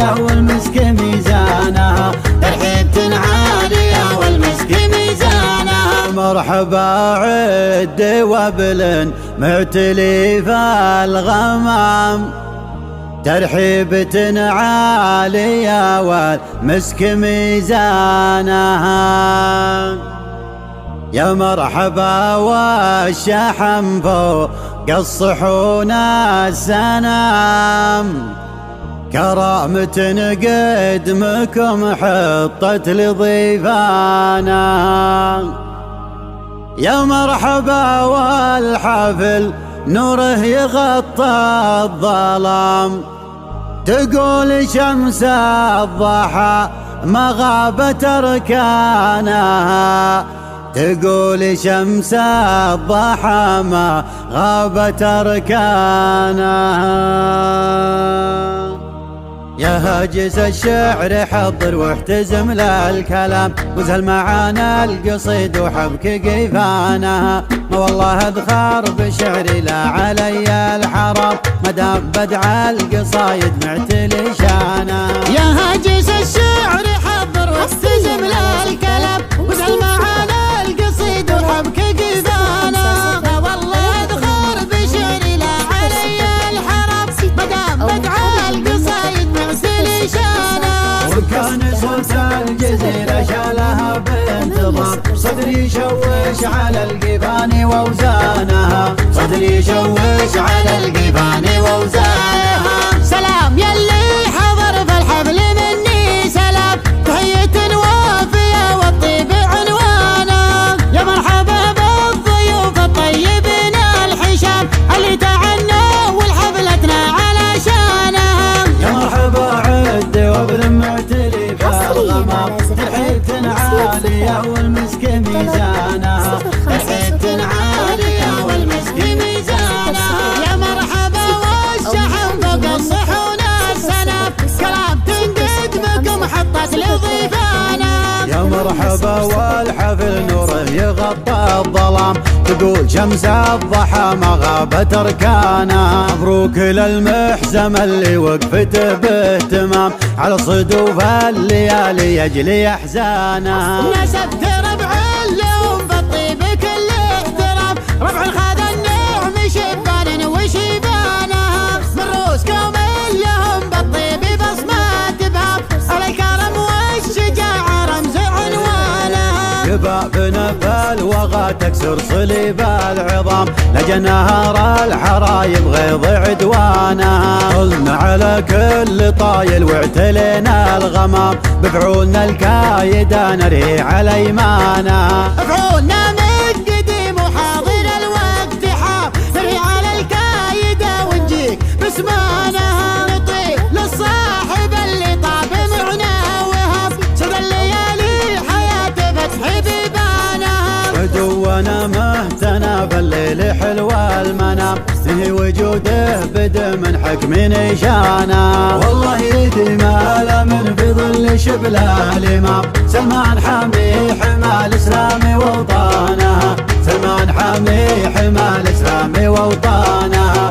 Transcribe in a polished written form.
عالية والمسك ميزانها، ترحيب عالية والمسك ميزانها. مرحبا عد وابل معتلي فالغمام، ترحيبة عالية والمسك ميزانها. يا مرحبا والشحم فوق الصحون السنام، كرامة قدمكم حطت لضيفانا. يا مرحبا والحفل نوره يغطى الظلام، تقول شمس الضحى ما غابت أركانها، تقول شمس الضحى ما غابت أركانها. يا هاجس الشعر حضر واحتزم للكلام، وزهل معانا القصيد وحبك قيفانها. ما والله اذخر بشعري لا علي الحرام، مدام بدع القصايد معتلي شانها. يا هاجس الشعر حضر واحتزم للكلام، وزهل معانا القصيد وحبك قيفانها. ما والله اذخر بشعري لا علي الحرام، مدام بدع القصايد معتلي شانها. وكان صوت الجزيرة شالها بانتظام، صدري شوش على القيفان ووزانها، صدري شوش على القيفان ووزانها. سلام يلي حضر في الحفل مني سلام، تحية وافية والطيب عنوانا. يا مرحبا بالضيوف الطيبين الحشام، اللي تعنوا والحفلتنا علشانها. يا مرحبا عد وابن معتلي فالغمام، ترحيبة عالية والمسك ميزانها، ترحيبة عالية والمسك ميزانها. يا مرحبا والشحم فوق الصحون السنام، كلام تنقدمكم حطت لضيفانا. يا مرحبا والحفل نوره يغطى الظلام، تقول شمس الضحى ما غابت أركانها. مبروك للمحزم اللي وقفته باهتمام، على صدوف الليالي يجلي أحزانها. نسبت ربع لهم بالطيب كل احترام، ربع خذ النعم شبان وشيبانها. من روسكم لهم بالطيب بصمات ابهام، الكرم والشجاعة رمز عنوانها. شبابنا بالوغى تكسر صليب العظام، لجنهار الحرايب غيظ عدوانها. قلنا على كل طايل واعتلينا الغمام، بفعولنا الكايدة نري على ايمانها. فعولنا من قديم وحاضر الوقت حاب، نري على الكايدة ونجيك بسمانها. نطيب للصاحب اللي طاب معنا وهب، سد الليالي حياة فتح بيبانها. عدونا مهتنا بالليل حلو المنام، نهي وجوده بدا من حكم نشانا. والله يدي مال من في ظل شبل الامام، سلمان حامي حمى الاسلام ووطانها، سلمان حامي حمى الاسلام ووطانها.